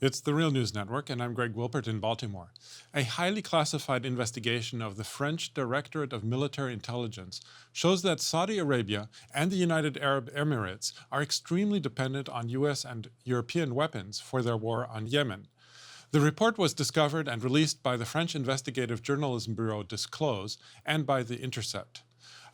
It's the Real News Network, and I'm Greg Wilpert in Baltimore. A highly classified investigation of the French Directorate of Military Intelligence shows that Saudi Arabia and the United Arab Emirates are extremely dependent on US and European weapons for their war on Yemen. The report was discovered and released by the French investigative journalism bureau Disclose and by The Intercept.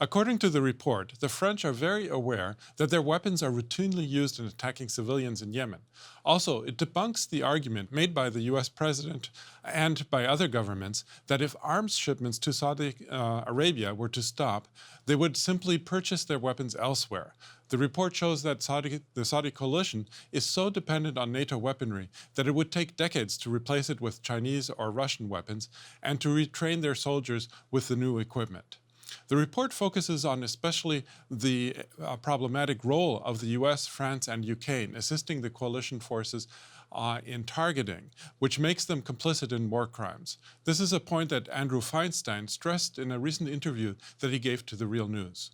According to the report, the French are very aware that their weapons are routinely used in attacking civilians in Yemen. Also, it debunks the argument made by the US president and by other governments that if arms shipments to Saudi Arabia were to stop, they would simply purchase their weapons elsewhere. The report shows that the Saudi coalition is so dependent on NATO weaponry that it would take decades to replace it with Chinese or Russian weapons and to retrain their soldiers with the new equipment. The report focuses on especially the problematic role of the US, France, and UK in assisting the coalition forces in targeting, which makes them complicit in war crimes. This is a point that Andrew Feinstein stressed in a recent interview that he gave to The Real News.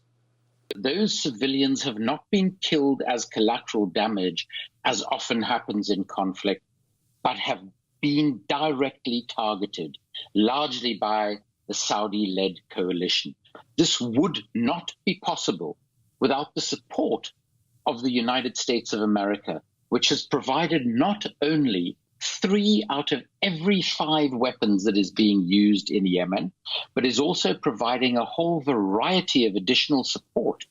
Those civilians have not been killed as collateral damage, as often happens in conflict, but have been directly targeted, largely by the Saudi-led coalition. This would not be possible without the support of the United States of America, which has provided not only 3 out of every 5 weapons that is being used in Yemen, but is also providing a whole variety of additional support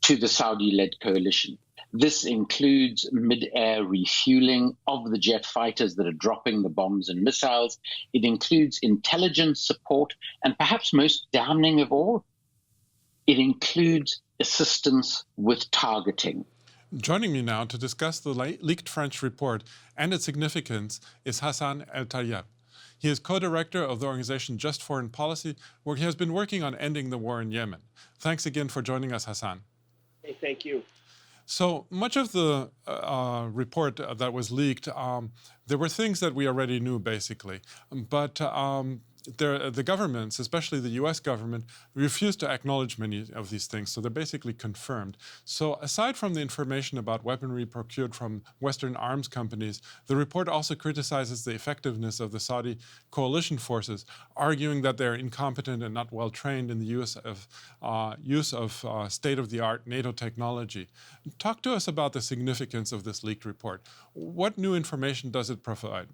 to the Saudi-led coalition. This includes mid-air refueling of the jet fighters that are dropping the bombs and missiles. It includes intelligence support, and perhaps most damning of all, it includes assistance with targeting. Joining me now to discuss the leaked French report and its significance is Hassan El-Tayyab. He is co-director of the organization Just Foreign Policy, where he has been working on ending the war in Yemen. Thanks again for joining us, Hassan. Hey, thank you. So much of the report that was leaked, there were things that we already knew, basically. But the governments, especially the US government, refused to acknowledge many of these things, so they're basically confirmed. So aside from the information about weaponry procured from Western arms companies, the report also criticizes the effectiveness of the Saudi coalition forces, arguing that they're incompetent and not well trained in the use of state-of-the-art NATO technology. Talk to us about the significance of this leaked report. What new information does it provide?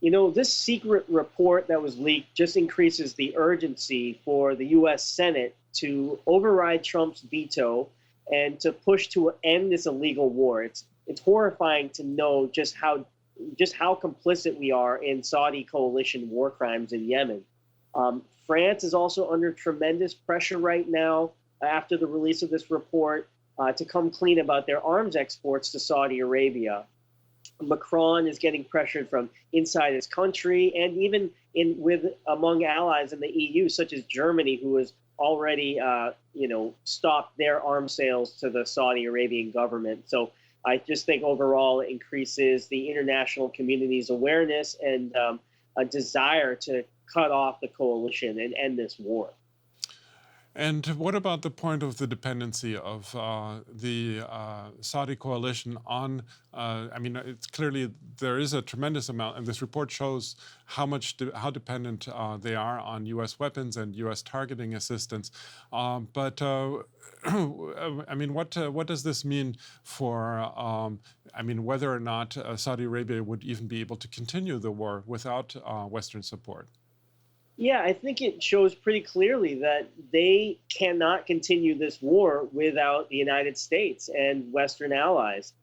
You know, this secret report that was leaked just increases the urgency for the U.S. Senate to override Trump's veto and to push to end this illegal war. It's horrifying to know just how complicit we are in Saudi coalition war crimes in Yemen. France is also under tremendous pressure right now after the release of this report to come clean about their arms exports to Saudi Arabia. Macron is getting pressured from inside his country and even among allies in the EU, such as Germany, who has already stopped their arms sales to the Saudi Arabian government. So I just think overall it increases the international community's awareness and a desire to cut off the coalition and end this war. And what about the point of the dependency of the Saudi coalition on, it's clearly there is a tremendous amount, and this report shows how dependent they are on U.S. weapons and U.S. targeting assistance. What does this mean for, whether or not Saudi Arabia would even be able to continue the war without Western support? Yeah, I think it shows pretty clearly that they cannot continue this war without the United States and Western allies.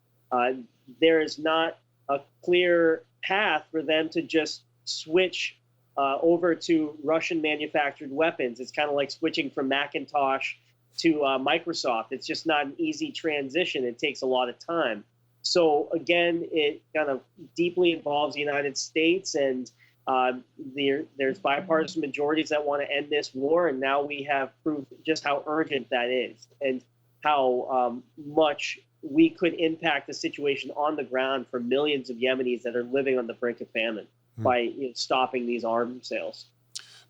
There is not a clear path for them to just switch over to Russian-manufactured weapons. It's kind of like switching from Macintosh to Microsoft. It's just not an easy transition. It takes a lot of time. So again, it kind of deeply involves the United States, and there's bipartisan majorities that want to end this war, and now we have proof just how urgent that is and how much we could impact the situation on the ground for millions of Yemenis that are living on the brink of famine by stopping these arms sales.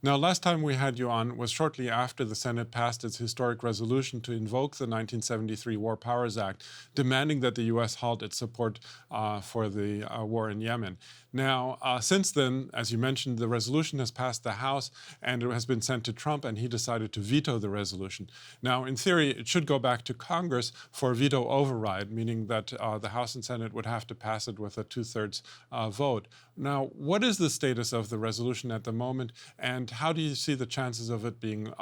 Now, last time we had you on was shortly after the Senate passed its historic resolution to invoke the 1973 War Powers Act, demanding that the U.S. halt its support for the war in Yemen. Now, since then, as you mentioned, the resolution has passed the House and it has been sent to Trump, and he decided to veto the resolution. Now, in theory, it should go back to Congress for a veto override, meaning that the House and Senate would have to pass it with a two-thirds vote. Now, what is the status of the resolution at the moment, and how do you see the chances of it being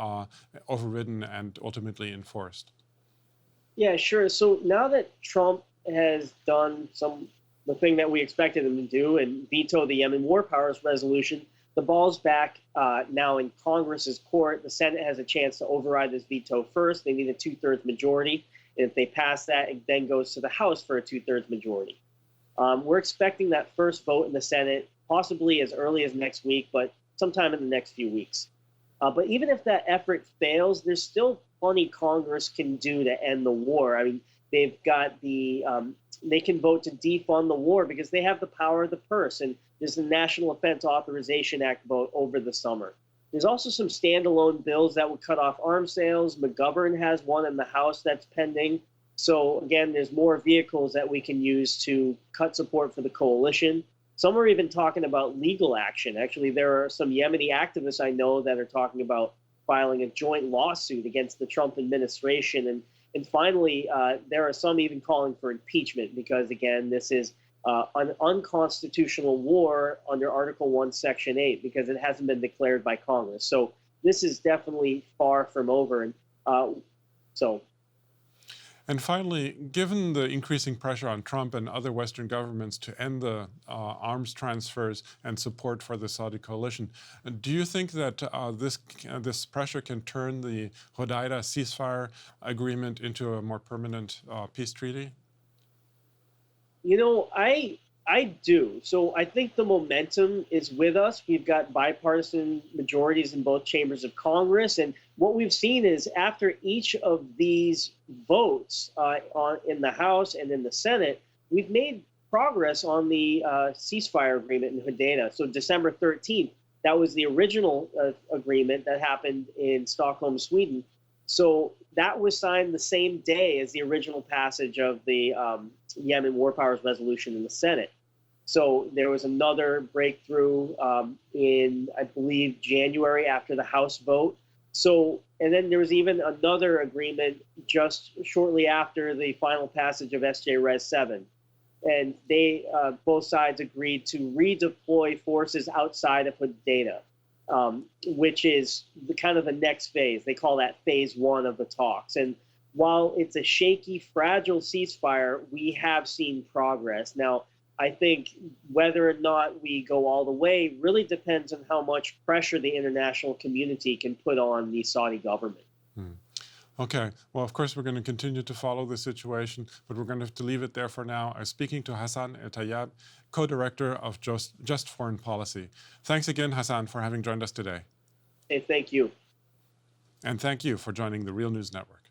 overridden and ultimately enforced? Yeah, sure. So now that Trump has done the thing that we expected him to do and veto the Yemen War Powers resolution, the ball's back now in Congress's court. The Senate has a chance to override this veto first. They need a two-thirds majority. And if they pass that, it then goes to the House for a two-thirds majority. We're expecting that first vote in the Senate possibly as early as next week, but sometime in the next few weeks. But even if that effort fails, there's still plenty Congress can do to end the war. I mean, they've got they can vote to defund the war because they have the power of the purse. And there's the National Defense Authorization Act vote over the summer. There's also some standalone bills that would cut off arms sales. McGovern has one in the House that's pending. So again, there's more vehicles that we can use to cut support for the coalition. Some are even talking about legal action. Actually, there are some Yemeni activists I know that are talking about filing a joint lawsuit against the Trump administration. And finally, there are some even calling for impeachment because, again, this is an unconstitutional war under Article 1, Section 8, because it hasn't been declared by Congress. So this is definitely far from over. And finally, given the increasing pressure on Trump and other Western governments to end the arms transfers and support for the Saudi coalition, do you think that this pressure can turn the Hodeidah ceasefire agreement into a more permanent peace treaty? You know, I do. So I think the momentum is with us. We've got bipartisan majorities in both chambers of Congress. And what we've seen is after each of these votes in the House and in the Senate, we've made progress on the ceasefire agreement in Hodeidah. So December 13th, that was the original agreement that happened in Stockholm, Sweden. So that was signed the same day as the original passage of the Yemen War Powers resolution in the Senate. So there was another breakthrough in, I believe, January after the House vote. So, and then there was even another agreement just shortly after the final passage of SJ Res 7. And they, both sides agreed to redeploy forces outside of Hodeidah, which is kind of the next phase. They call that phase 1 of the talks. And while it's a shaky, fragile ceasefire, we have seen progress. Now, I think whether or not we go all the way really depends on how much pressure the international community can put on the Saudi government. Okay. Well, of course, we're going to continue to follow the situation, but we're going to have to leave it there for now. I'm speaking to Hassan El-Tayyab, co-director of Just Foreign Policy. Thanks again, Hassan, for having joined us today. Hey, thank you. And thank you for joining the Real News Network.